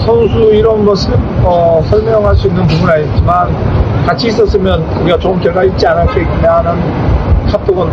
선수 이런 것은 설명할 수 있는 부분은 아니지만 같이 있었으면 우리가 좋은 결과 있지 않았겠냐 하는 카톡은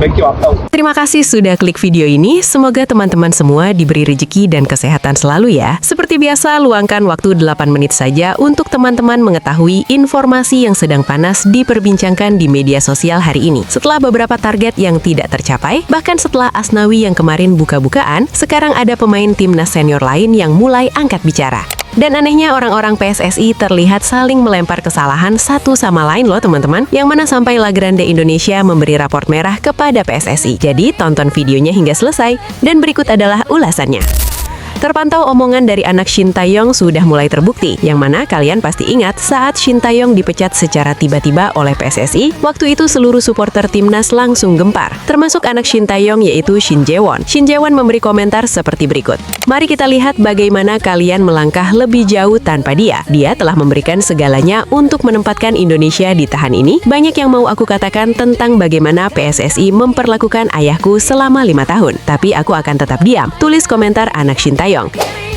몇 개 왔다고. Terima kasih sudah klik video ini. Semoga teman-teman semua diberi rezeki dan kesehatan selalu ya. Seperti biasa, luangkan waktu 8 menit saja untuk teman-teman mengetahui informasi yang sedang panas diperbincangkan di media sosial hari ini. Setelah beberapa target yang tidak tercapai, bahkan setelah Asnawi yang kemarin buka-bukaan, sekarang ada pemain timnas senior lain yang mulai angkat bicara. Dan anehnya orang-orang PSSI terlihat saling melempar kesalahan satu sama lain loh teman-teman, yang mana sampai La Grande Indonesia memberi raport merah kepada PSSI. Jadi tonton videonya hingga selesai, dan berikut adalah ulasannya. Terpantau omongan dari anak Shin Tae-yong sudah mulai terbukti, yang mana kalian pasti ingat saat Shin Tae-yong dipecat secara tiba-tiba oleh PSSI, waktu itu seluruh supporter timnas langsung gempar, termasuk anak Shin Tae-yong yaitu Shin Jae-won. Shin Jae-won memberi komentar seperti berikut. Mari kita lihat bagaimana kalian melangkah lebih jauh tanpa dia. Dia telah memberikan segalanya untuk menempatkan Indonesia di tahan ini. Banyak yang mau aku katakan tentang bagaimana PSSI memperlakukan ayahku selama 5 tahun, tapi aku akan tetap diam, tulis komentar anak Shin Tae-yong.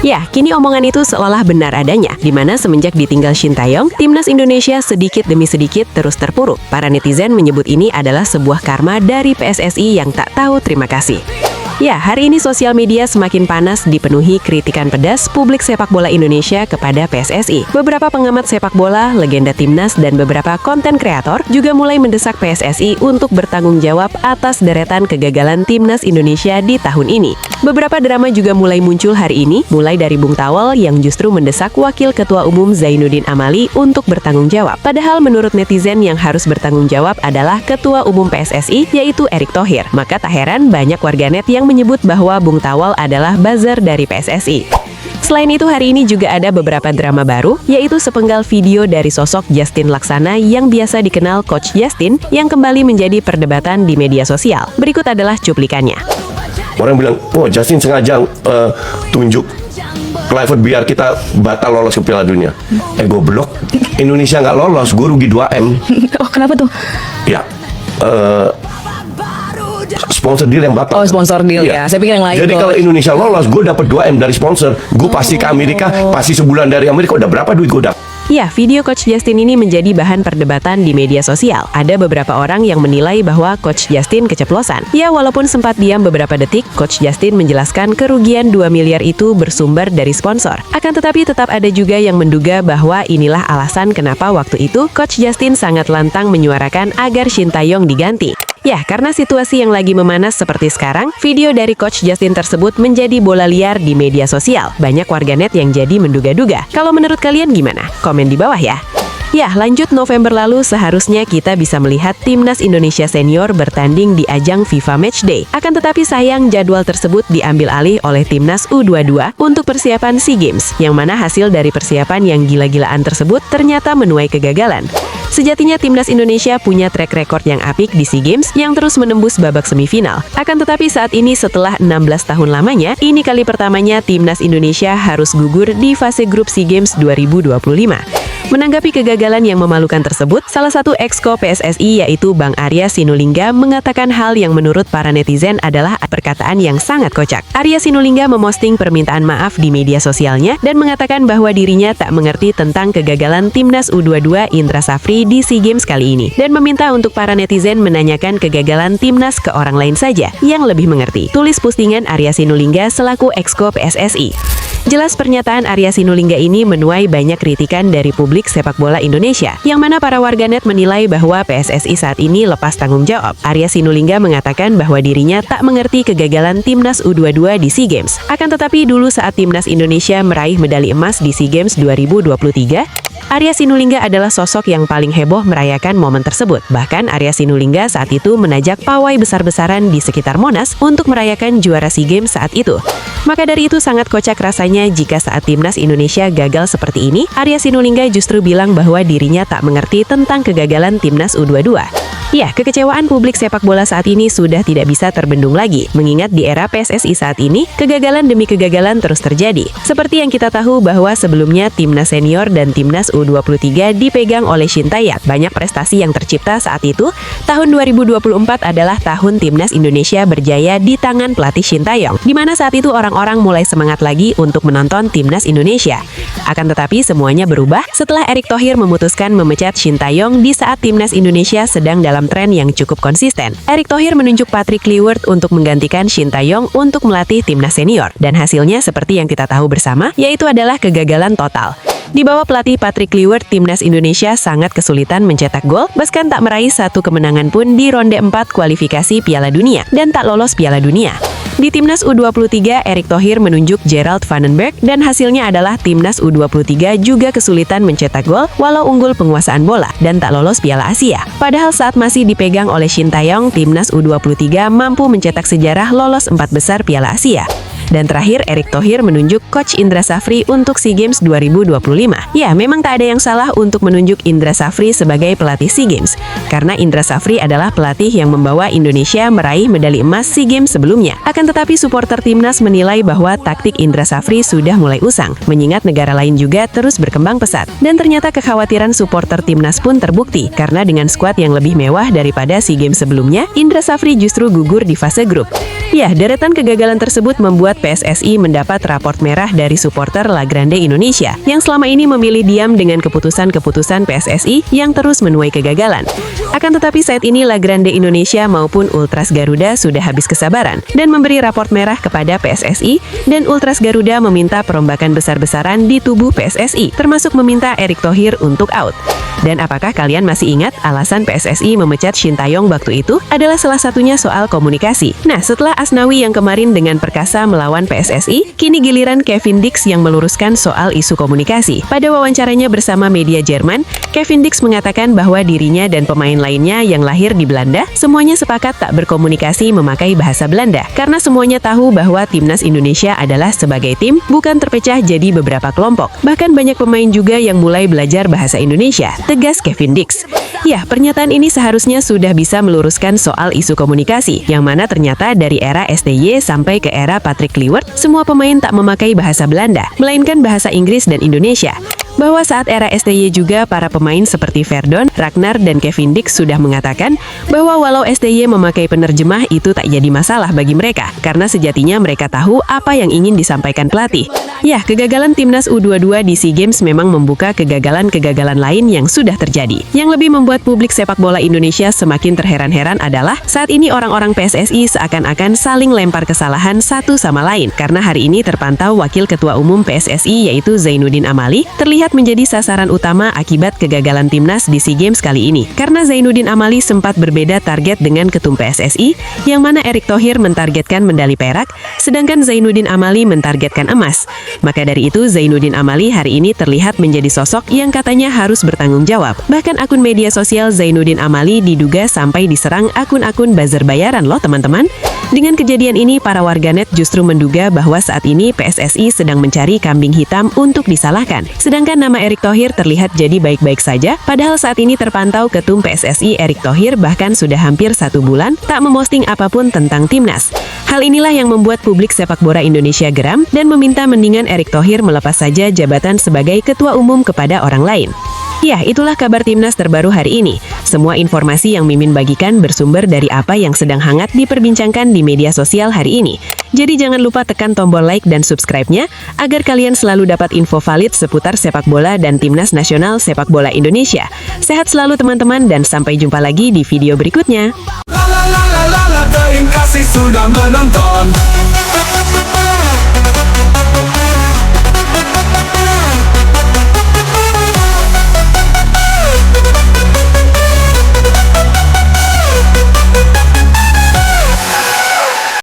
Ya, kini omongan itu seolah benar adanya, di mana semenjak ditinggal Shin Tae-yong, timnas Indonesia sedikit demi sedikit terus terpuruk. Para netizen menyebut ini adalah sebuah karma dari PSSI yang tak tahu terima kasih. Ya, hari ini sosial media semakin panas dipenuhi kritikan pedas publik sepak bola Indonesia kepada PSSI. Beberapa pengamat sepak bola, legenda timnas, dan beberapa konten kreator juga mulai mendesak PSSI untuk bertanggung jawab atas deretan kegagalan timnas Indonesia di tahun ini. Beberapa drama juga mulai muncul hari ini, mulai dari Bung Tawel yang justru mendesak Wakil Ketua Umum Zainuddin Amali untuk bertanggung jawab. Padahal menurut netizen yang harus bertanggung jawab adalah Ketua Umum PSSI, yaitu Erick Thohir. Maka tak heran banyak warganet yang menyebut bahwa Bung Tawel adalah buzzer dari PSSI. Selain itu, hari ini juga ada beberapa drama baru, yaitu sepenggal video dari sosok Justin Laksana yang biasa dikenal Coach Justin yang kembali menjadi perdebatan di media sosial. Berikut adalah cuplikannya. Orang bilang, oh Justin sengaja tunjuk Clifford biar kita batal lolos ke Piala Dunia. Goblok, Indonesia nggak lolos, gue rugi 2M. Oh, kenapa tuh? Ya, sponsor deal yang batal. Oh, sponsor deal ya. Saya pikir yang lain. Jadi kalau Indonesia lolos, gue dapat 2M dari sponsor. Gue pasti ke Amerika, pasti sebulan dari Amerika udah berapa duit gue dapat. Ya, video Coach Justin ini menjadi bahan perdebatan di media sosial. Ada beberapa orang yang menilai bahwa Coach Justin keceplosan. Ya, walaupun sempat diam beberapa detik, Coach Justin menjelaskan kerugian 2 miliar itu bersumber dari sponsor. Akan tetapi tetap ada juga yang menduga bahwa inilah alasan kenapa waktu itu Coach Justin sangat lantang menyuarakan agar Shin Tae-yong diganti. Ya, karena situasi yang lagi memanas seperti sekarang, video dari Coach Justin tersebut menjadi bola liar di media sosial. Banyak warganet yang jadi menduga-duga. Kalau menurut kalian gimana? Komen di bawah ya. Ya, lanjut, November lalu seharusnya kita bisa melihat timnas Indonesia senior bertanding di ajang FIFA Matchday. Akan tetapi sayang jadwal tersebut diambil alih oleh timnas U22 untuk persiapan SEA Games, yang mana hasil dari persiapan yang gila-gilaan tersebut ternyata menuai kegagalan. Sejatinya timnas Indonesia punya track record yang apik di SEA Games yang terus menembus babak semifinal. Akan tetapi saat ini setelah 16 tahun lamanya, ini kali pertamanya timnas Indonesia harus gugur di fase grup SEA Games 2025. Menanggapi kegagalan yang memalukan tersebut, salah satu exco PSSI yaitu Bang Arya Sinulinga mengatakan hal yang menurut para netizen adalah perkataan yang sangat kocak. Arya Sinulinga memosting permintaan maaf di media sosialnya dan mengatakan bahwa dirinya tak mengerti tentang kegagalan timnas U22 Indra Safri di SEA Games kali ini dan meminta untuk para netizen menanyakan kegagalan timnas ke orang lain saja yang lebih mengerti. Tulis postingan Arya Sinulinga selaku exco PSSI. Jelas pernyataan Arya Sinulinga ini menuai banyak kritikan dari publik sepak bola Indonesia, yang mana para warganet menilai bahwa PSSI saat ini lepas tanggung jawab. Arya Sinulinga mengatakan bahwa dirinya tak mengerti kegagalan timnas U22 di SEA Games. Akan tetapi dulu saat timnas Indonesia meraih medali emas di SEA Games 2023, Arya Sinulinga adalah sosok yang paling heboh merayakan momen tersebut. Bahkan Arya Sinulinga saat itu menajak pawai besar-besaran di sekitar Monas untuk merayakan juara SEA Games saat itu. Maka dari itu sangat kocak rasanya jika saat timnas Indonesia gagal seperti ini, Arya Sinulinga justru bilang bahwa dirinya tak mengerti tentang kegagalan timnas U22. Ya, kekecewaan publik sepak bola saat ini sudah tidak bisa terbendung lagi, mengingat di era PSSI saat ini, kegagalan demi kegagalan terus terjadi. Seperti yang kita tahu bahwa sebelumnya timnas senior dan timnas U23 dipegang oleh Shin Tae-yong. Banyak prestasi yang tercipta saat itu. Tahun 2024 adalah tahun timnas Indonesia berjaya di tangan pelatih Shin Tae-yong, di mana saat itu orang orang-orang mulai semangat lagi untuk menonton timnas Indonesia. Akan tetapi semuanya berubah setelah Erick Thohir memutuskan memecat Shin Tae-yong di saat timnas Indonesia sedang dalam tren yang cukup konsisten. Erick Thohir menunjuk Patrick Kluivert untuk menggantikan Shin Tae-yong untuk melatih timnas senior. Dan hasilnya seperti yang kita tahu bersama, yaitu adalah kegagalan total. Di bawah pelatih Patrick Kluivert, timnas Indonesia sangat kesulitan mencetak gol, bahkan tak meraih satu kemenangan pun di ronde 4 kualifikasi Piala Dunia dan tak lolos Piala Dunia. Di timnas U23, Erick Thohir menunjuk Gerald Vandenberg dan hasilnya adalah timnas U23 juga kesulitan mencetak gol walau unggul penguasaan bola dan tak lolos Piala Asia. Padahal saat masih dipegang oleh Shin Tae-yong, timnas U23 mampu mencetak sejarah lolos 4 besar Piala Asia. Dan terakhir, Erick Thohir menunjuk Coach Indra Safri untuk SEA Games 2025. Ya, memang tak ada yang salah untuk menunjuk Indra Safri sebagai pelatih SEA Games, karena Indra Safri adalah pelatih yang membawa Indonesia meraih medali emas SEA Games sebelumnya. Akan tetapi supporter timnas menilai bahwa taktik Indra Safri sudah mulai usang, mengingat negara lain juga terus berkembang pesat. Dan ternyata kekhawatiran supporter timnas pun terbukti, karena dengan skuad yang lebih mewah daripada SEA Games sebelumnya, Indra Safri justru gugur di fase grup. Ya, deretan kegagalan tersebut membuat PSSI mendapat raport merah dari supporter La Grande Indonesia yang selama ini memilih diam dengan keputusan-keputusan PSSI yang terus menuai kegagalan. Akan tetapi saat ini La Grande Indonesia maupun Ultras Garuda sudah habis kesabaran dan memberi raport merah kepada PSSI, dan Ultras Garuda meminta perombakan besar-besaran di tubuh PSSI, termasuk meminta Erick Thohir untuk out. Dan apakah kalian masih ingat alasan PSSI memecat Shin Tae-yong waktu itu adalah salah satunya soal komunikasi. Nah, setelah Asnawi yang kemarin dengan perkasa melawan PSSI, kini giliran Kevin Dix yang meluruskan soal isu komunikasi. Pada wawancaranya bersama media Jerman, Kevin Dix mengatakan bahwa dirinya dan pemain lainnya yang lahir di Belanda semuanya sepakat tak berkomunikasi memakai bahasa Belanda, karena semuanya tahu bahwa timnas Indonesia adalah sebagai tim, bukan terpecah jadi beberapa kelompok. Bahkan banyak pemain juga yang mulai belajar bahasa Indonesia, tegas Kevin Dix. Ya, pernyataan ini seharusnya sudah bisa meluruskan soal isu komunikasi, yang mana ternyata dari era STY sampai ke era Patrick Kluivert, semua pemain tak memakai bahasa Belanda, melainkan bahasa Inggris dan Indonesia. Bahwa saat era STY juga para pemain seperti Verdon, Ragnar, dan Kevin Dix sudah mengatakan bahwa walau STY memakai penerjemah itu tak jadi masalah bagi mereka, karena sejatinya mereka tahu apa yang ingin disampaikan pelatih. Ya, kegagalan timnas U22 di SEA Games memang membuka kegagalan-kegagalan lain yang sudah terjadi. Yang lebih membuat publik sepak bola Indonesia semakin terheran-heran adalah saat ini orang-orang PSSI seakan-akan saling lempar kesalahan satu sama lain, karena hari ini terpantau Wakil Ketua Umum PSSI yaitu Zainuddin Amali terlihat menjadi sasaran utama akibat kegagalan timnas di SEA Games kali ini. Karena Zainuddin Amali sempat berbeda target dengan Ketum PSSI, yang mana Erick Thohir mentargetkan medali perak, sedangkan Zainuddin Amali mentargetkan emas. Maka dari itu, Zainuddin Amali hari ini terlihat menjadi sosok yang katanya harus bertanggung jawab. Bahkan akun media sosial Zainuddin Amali diduga sampai diserang akun-akun buzzer bayaran loh teman-teman. Dengan kejadian ini, para warganet justru menduga bahwa saat ini PSSI sedang mencari kambing hitam untuk disalahkan. Sedangkan nama Erick Thohir terlihat jadi baik-baik saja, padahal saat ini terpantau Ketum PSSI Erick Thohir bahkan sudah hampir 1 bulan tak memposting apapun tentang timnas. Hal inilah yang membuat publik sepak bola Indonesia geram dan meminta mendingan Erick Thohir melepas saja jabatan sebagai Ketua Umum kepada orang lain. Ya, itulah kabar timnas terbaru hari ini. Semua informasi yang Mimin bagikan bersumber dari apa yang sedang hangat diperbincangkan di media sosial hari ini. Jadi jangan lupa tekan tombol like dan subscribe-nya agar kalian selalu dapat info valid seputar sepak bola dan timnas nasional sepak bola Indonesia. Sehat selalu teman-teman dan sampai jumpa lagi di video berikutnya. Terima kasih sudah menonton.